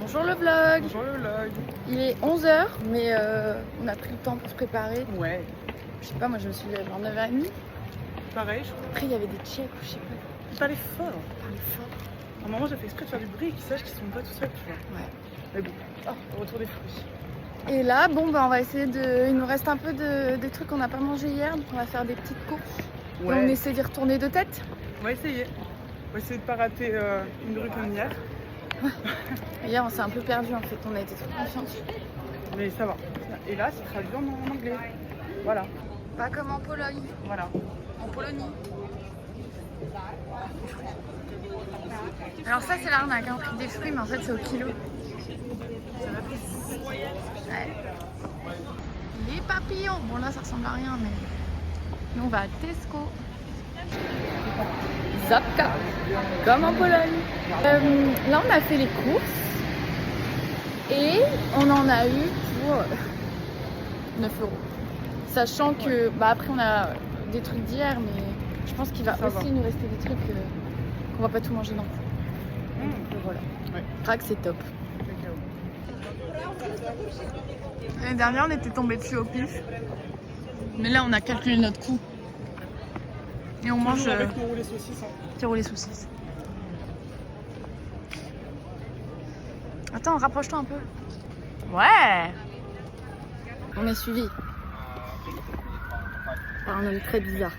Bonjour le vlog. Bonjour le vlog. Il est 11h, mais on a pris le temps pour se préparer. Ouais. Je sais pas, moi je me suis levée vers 9h30. Pareil, je crois. Après il y avait des tchèques ou je sais pas. Il parlait fort. On parlait fort. À un moment, j'ai fait exprès de faire du bruit et qu'ils sachent qu'ils sont pas tout seuls, tu vois. Ouais. Mais bon. Ah, le retour des fruits. Et là, bon bah on va essayer de... Il nous reste un peu des trucs qu'on n'a pas mangé hier, donc on va faire des petites courses. Et on essaie d'y retourner de tête. On va essayer. On va essayer de pas rater une rue comme hier. Hier on s'est un peu perdu en fait, on a été trop confiante. Mais ça va. Et là, c'est traduit en anglais. Voilà. Pas comme en Pologne. Voilà. En Pologne. Alors ça c'est l'arnaque, hein. On prie des fruits mais en fait c'est au kilo. Ouais. Les papillons. Bon là ça ressemble à rien mais nous on va à Tesco. Zapka, comme en Pologne. Là on a fait les courses et on en a eu pour 9 €. Sachant que après on a des trucs d'hier mais je pense qu'il va aussi nous rester des trucs qu'on va pas tout manger non plus. Donc voilà. Ouais. Prague c'est top. L'année dernière, on était tombé dessus au pif. Mais là, on a calculé notre coût. Et on mange avec nos roulés saucisses. petit roulé saucisses. Attends, rapproche-toi un peu. Ouais. On est suivi par un homme très bizarre.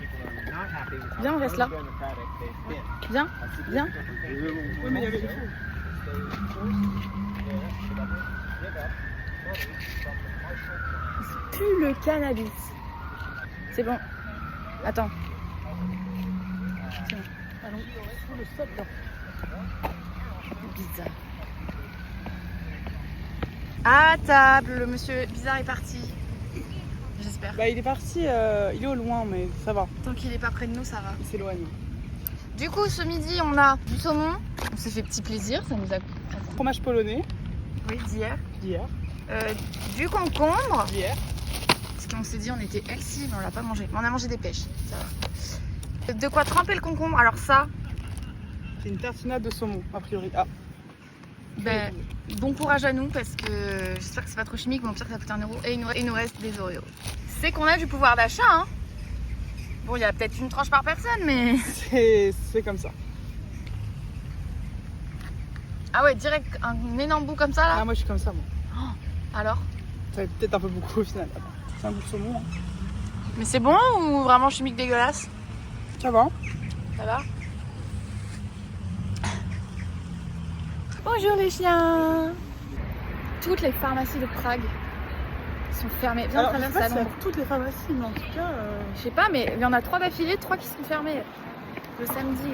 Viens, on reste là. Viens, viens. Oui, mais il y avait des fous. Il pue le cannabis. C'est bon. Attends. C'est bon. Allons. Sous le stop là. Bizarre. À table, le monsieur bizarre est parti. J'espère. Bah, il est parti, il est au loin, mais ça va. Tant qu'il est pas près de nous, ça va. Il s'éloigne. Du coup, ce midi, on a du saumon. On s'est fait petit plaisir. Ça nous a. Fromage polonais. Oui, d'hier. D'hier. Du concombre. D'hier. Parce qu'on s'est dit, on était healthy, mais on l'a pas mangé. Mais on a mangé des pêches. Ça va. De quoi tremper le concombre. Alors, ça, C'est une tartinade de saumon, a priori. Ah. ben, bon courage à nous parce que j'espère que c'est pas trop chimique, mais au pire, ça coûte 1 € et il nous reste des Oreos. C'est qu'on a du pouvoir d'achat, hein. Bon, il y a peut-être une tranche par personne, mais. C'est comme ça. Ah ouais, direct, un énorme bout comme ça là. Ah, moi je suis comme ça, moi. Alors. Ça fait peut-être un peu beaucoup au final. C'est un goût de saumon. Hein. Mais c'est bon ou vraiment chimique dégueulasse? Ça va. Ça va? Bonjour les chiens. Toutes les pharmacies de Prague sont fermées. Viens, on Alors, je sais traverse pas la si à Londres. toutes les pharmacies, mais en tout cas. Je sais pas, mais il y en a 3 d'affilée, 3 qui sont fermées le samedi.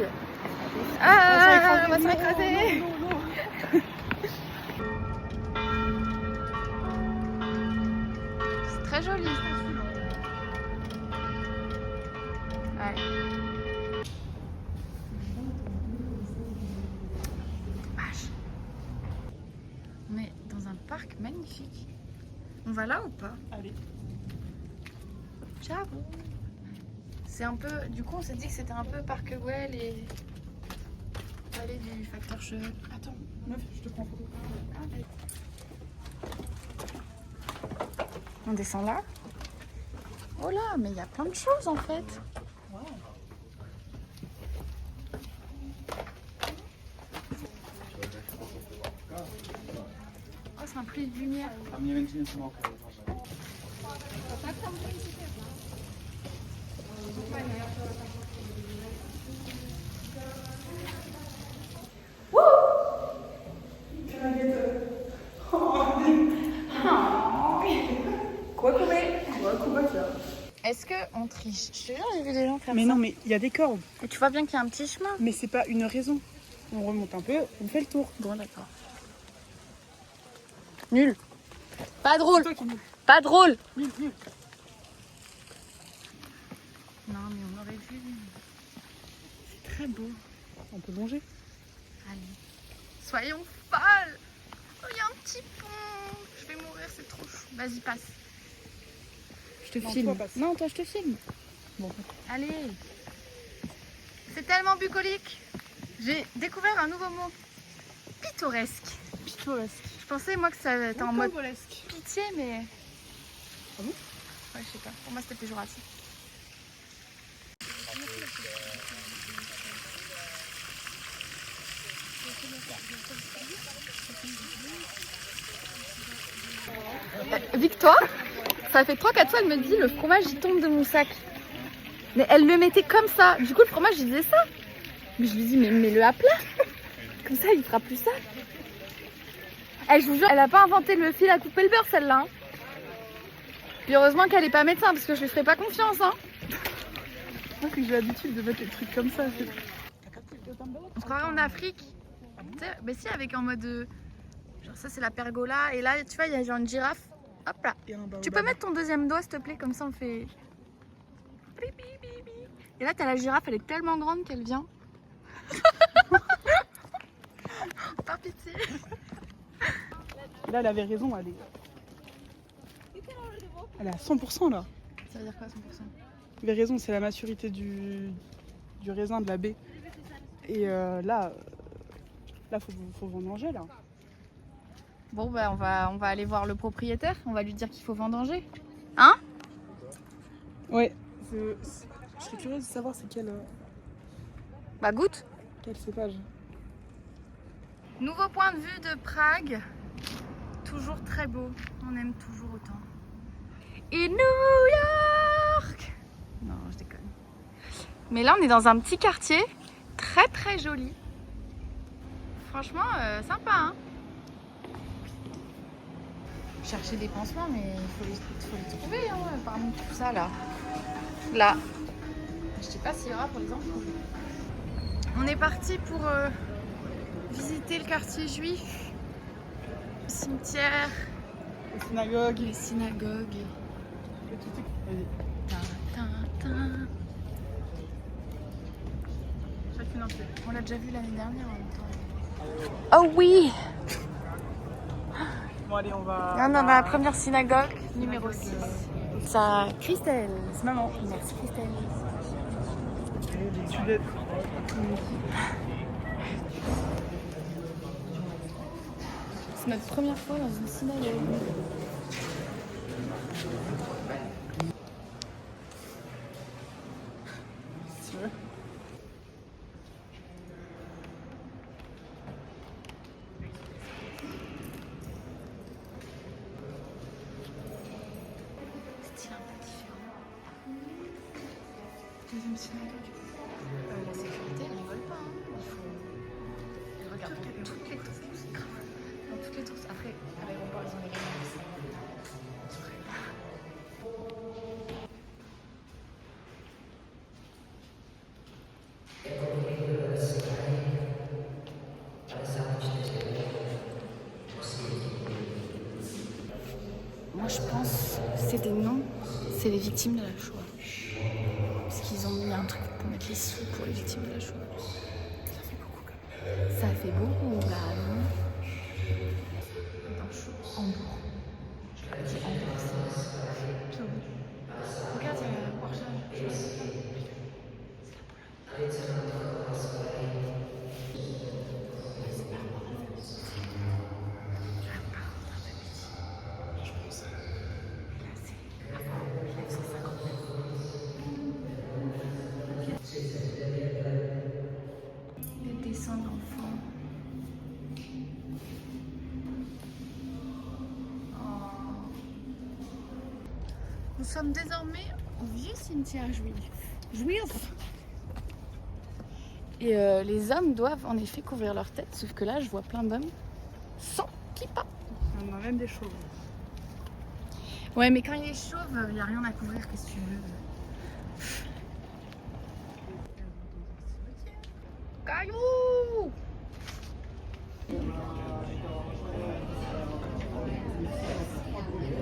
on va On va se se faire écraser. Non. C'est très joli. Ouais. Vache. On est dans un parc magnifique. On va là ou pas? Allez. Ciao. C'est un peu. Du coup, on s'est dit que c'était un peu Parc Güell et Palais du Facteur Cheveux. Attends, meuf, je te prends en photo. On descend là. Oh là, mais il y a plein de choses en fait. Wow. Oh, c'est un pluie de lumière. Est-ce qu'on triche? Je te jure, j'ai vu des gens faire Mais ça. non, mais il y a des cordes. Et tu vois bien qu'il y a un petit chemin. Mais c'est pas une raison. On remonte un peu, on fait le tour. Bon, d'accord. Nul. Pas drôle. Toi qui nous. Pas drôle. Nul. Non, mais on aurait vu. C'est très beau. On peut manger. Allez. Soyons folles. Oh, il y a un petit pont. Je vais mourir, c'est trop chou. Vas-y, passe. Je te Non, filme. toi, passe. Non, toi, je te filme. Bon. Allez. C'est tellement bucolique. J'ai découvert un nouveau mot. Pittoresque. folkloresque. Je pensais moi que ça était en mode Rocambolesque. pitié, mais... Ah bon? Ouais, je sais pas. Pour moi, c'était péjoratif. Victoire, ça fait 3-4 fois, elle me dit le fromage il tombe de mon sac. Mais elle le mettait comme ça. Du coup, le fromage, il faisait ça. Mais je lui dis, mais mets-le à plat. Comme ça, il fera plus ça. Elle, je vous jure, elle a pas inventé le fil à couper le beurre, celle-là. Hein. Puis heureusement qu'elle est pas médecin, parce que je lui ferai pas confiance. Hein. Moi, c'est que j'ai l'habitude de mettre les trucs comme ça. On se croirait en Afrique. Tu sais, mais si, avec en mode... genre ça, c'est la pergola. Et là, tu vois, il y a genre une girafe. Hop là. Tu peux mettre ton deuxième doigt, s'il te plaît, comme ça on fait... Et là, t'as la girafe, elle est tellement grande qu'elle vient. Par pitié. Et là, elle avait raison, elle est à 100% là. Ça veut dire quoi, 100%? Elle avait raison, c'est la maturité du raisin, de la baie. Et là, faut vendanger là. Bon, bah, on va aller voir le propriétaire. On va lui dire qu'il faut vendanger. Hein? Ouais. Je serais curieuse de savoir c'est quel Bah, goûte. cépage. Nouveau point de vue de Prague. Toujours très beau. On aime toujours autant. Et New York! Non, je déconne. Mais là, on est dans un petit quartier très très joli. Franchement, sympa, hein? Chercher des pansements, mais il faut les trouver, hein, parmi tout ça, là. Là. Je sais pas s'il y aura pour les enfants. On est parti pour visiter le quartier juif, le cimetière, Les synagogues. les synagogues. Vas-y. Chacune un peu. On l'a déjà vu l'année dernière en même temps. Oh oui! Bon allez, on va... On est dans la première synagogue, numéro 6. Ça, Christelle. C'est maman. Merci Christelle. Tu l'aides. C'est notre première fois dans une synagogue. Si tu veux. Style un peu différent. Deuxième synagogue. La sécurité, elle rigole pas. Hein. Il faut. Regarde, toutes les tours. Dans toutes les tours. Après, à l'aéroport, ils ont les gamins. Moi, je pense que c'est des noms, c'est les victimes de la Shoah. Parce qu'ils ont mis un truc pour mettre les sous pour les victimes de la Shoah. Ça fait beaucoup quand même. Ça fait beaucoup, là, non? Dans Hambourg. Je dis Hambourg, c'est Pio. Regarde, il y a un Warschau. Les dessins d'enfants. Nous sommes désormais au vieux cimetière juif. Et les hommes doivent en effet couvrir leur tête, sauf que là je vois plein d'hommes sans kippa. On a même des chauves. Ouais, mais quand il est chauve, il n'y a rien à couvrir, qu'est-ce que tu veux? Caillou!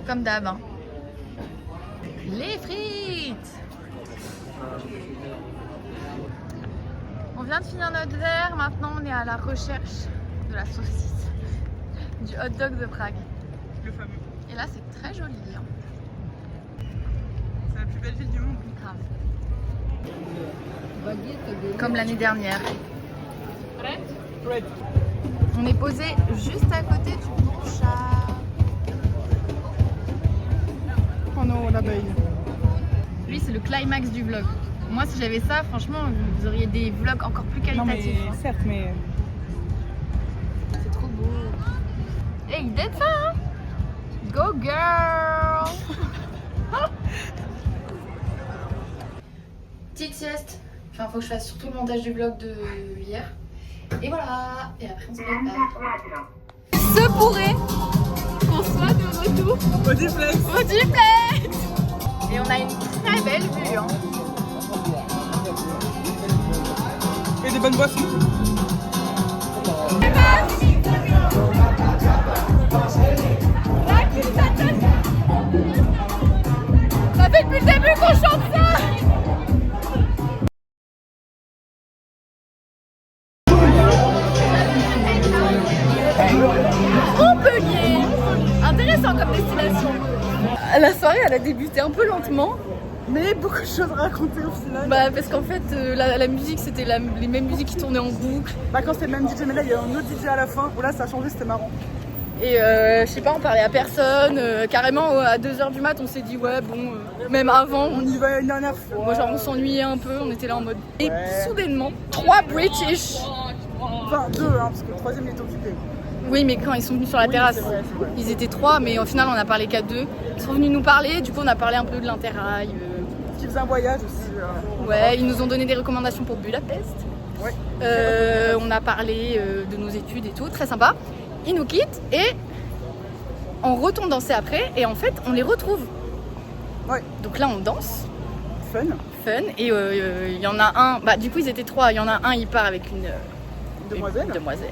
Comme d'hab, hein. Les frites! On vient de finir notre verre, maintenant on est à la recherche de la saucisse, du hot dog de Prague. Le fameux. Et là c'est très joli, hein. C'est la plus belle ville du monde. Grave. Comme l'année dernière. Red. On est posé juste à côté du Bourchard. Oh non, l'abeille. Lui, c'est le climax du vlog. Moi, si j'avais ça, franchement, vous auriez des vlogs encore plus Non qualitatifs. mais certes, mais... C'est trop beau. Hey, d'être ça, hein? Go girl! Petite sieste. Enfin, faut que je fasse surtout le montage du vlog de hier. Et voilà. Et après, on se prépare. Se pourrait qu'on soit de retour Au duplex. au duplex. Et on a une très belle vue, hein. Et des bonnes boissons. Ça fait depuis le début qu'on chante ça. Montpellier. Intéressant comme destination. La soirée, elle a débuté un peu lentement. Mais beaucoup de choses à raconter au final. Bah parce qu'en fait la musique c'était les mêmes musiques qui tournaient en boucle. Bah quand c'était le même DJ, mais là il y a un autre DJ à la fin, où là ça a changé, c'était marrant. Et je sais pas, on parlait à personne, carrément à 2h du mat on s'est dit ouais bon, même avant On y va une dernière fois. moi genre on s'ennuyait un peu, on était là en mode... Et Ouais. soudainement, 3 British. Enfin 2 hein, parce que le troisième il est occupé. Oui mais quand ils sont venus sur la Oui, terrasse, c'est vrai. ils étaient 3 mais au final on a parlé qu'à 2. Ils sont venus nous parler, du coup on a parlé un peu de l'Interrail. Qui faisait un voyage aussi. Ouais, ils nous ont donné des recommandations pour Budapest. Ouais. On a parlé de nos études et tout, très sympa. Ils nous quittent et on retourne danser après et en fait on les retrouve. Ouais. Donc là on danse, Fun. fun, et il y en a un, bah du coup ils étaient 3, il y en a un il part avec une Demoiselle. demoiselle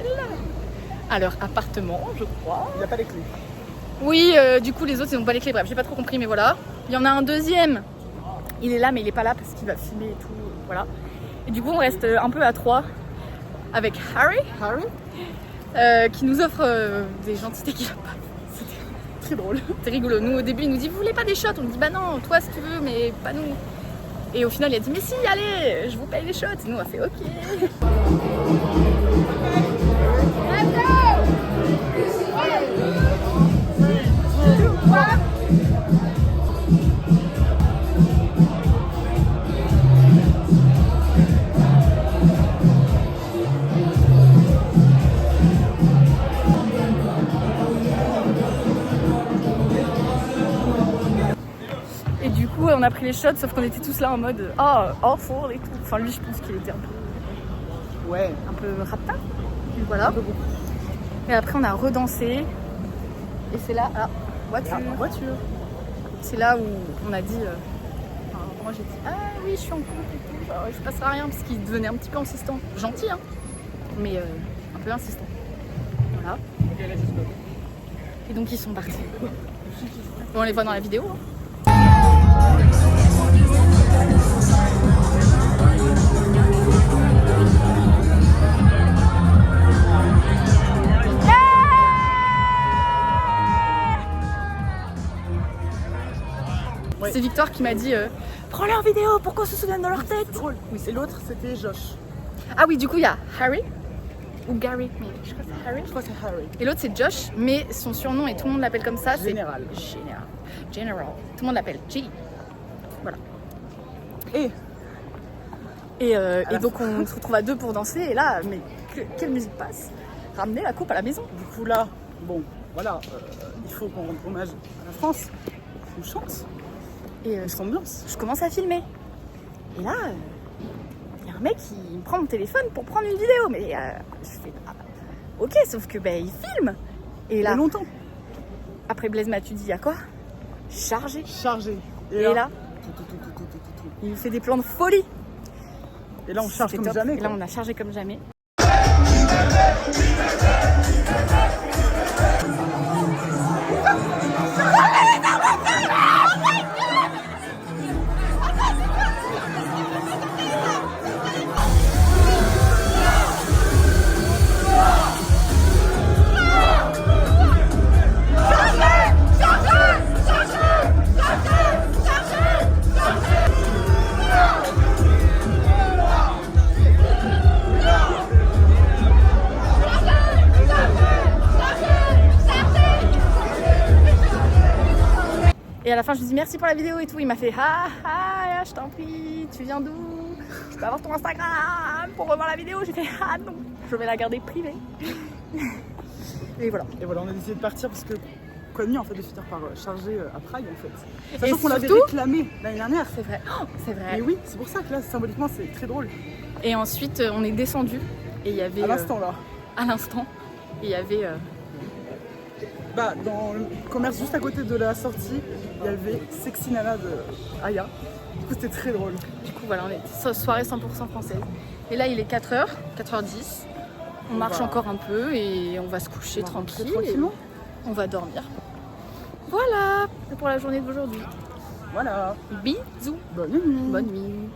à leur appartement je crois. Il n'y a pas les clés. Oui, du coup les autres ils n'ont pas les clés, bref j'ai pas trop compris mais voilà. Il y en a un deuxième, il est là mais il est pas là parce qu'il va filmer et tout, voilà. Et du coup on reste un peu à 3 avec Harry. Qui nous offre des gentilletés qu'il a pas. Très drôle. C'est rigolo. Nous au début il nous dit vous voulez pas des shots? On lui dit bah non, toi si tu veux mais pas nous. Et au final il a dit mais si allez, je vous paye les shots. Et nous on a fait ok. Et du coup on a pris les shots sauf qu'on était tous là en mode awful et tout. Enfin lui je pense qu'il était Ouais. un peu rapta. Voilà. Et après on a redansé. Et c'est là, voiture. En voiture. C'est là où on a dit, moi j'ai dit, ah oui je suis en couple et tout, bah, je passerai à rien parce qu'il devenait un petit peu insistant. Gentil hein, mais un peu insistant. Voilà. Et donc ils sont partis. Bon, on les voit dans la vidéo. Hein. Ouais. C'est Victoire qui m'a dit prends-les en vidéo pour qu'on se souvienne de leur tête. C'est drôle. Oui, et l'autre c'était Josh. Ah oui, du coup il y a Harry ou Gary, mais je crois que c'est Harry. Je crois que c'est Harry. Et l'autre c'est Josh, mais son surnom et tout le monde l'appelle comme ça, Général. c'est General. Tout le monde l'appelle G. Voilà. Et Et donc on se retrouve à 2 pour danser et là, mais quelle musique passe? Ramener la coupe à la maison. du coup là, bon, voilà, il faut qu'on rende hommage à la France. Une chance. Et Une ambiance. je commence à filmer. Et là, il y a un mec qui me prend mon téléphone pour prendre une vidéo. Mais je fais ok, sauf que il filme. Et là, longtemps. après Blaise Mathieu dit il y a quoi? Chargé. Chargé. Et là, tout. il fait des plans de folie. Et là on charge C'était comme top. jamais. Et là, quoi. on a chargé comme jamais. Et à la fin, je lui dis merci pour la vidéo et tout. Il m'a fait je t'en prie, tu viens d'où? Je peux avoir ton Instagram pour revoir la vidéo? J'ai fait non, je vais la garder privée. Et voilà. Et voilà, on a décidé de partir parce que quoi de mieux en fait de finir par charger à Prague en fait. Et Sachant qu'on l'avait surtout- réclamé l'année dernière. C'est vrai, c'est vrai. Et oui, c'est pour ça que là, symboliquement, c'est très drôle. Et ensuite, on est descendu et il y avait À l'instant là. à l'instant, il y avait Bah, dans le commerce juste à côté de la sortie, il y avait Sexy Nana de Aya. Du coup, c'était très drôle. du coup voilà, on est soirée 100% française. Et là, il est 4h, 4h10. On marche encore un peu et on va se coucher On va rentrer tranquille. tranquillement. On va dormir. Voilà, c'est pour la journée d'aujourd'hui. Voilà. Bisous. Bonne nuit. Bonne nuit.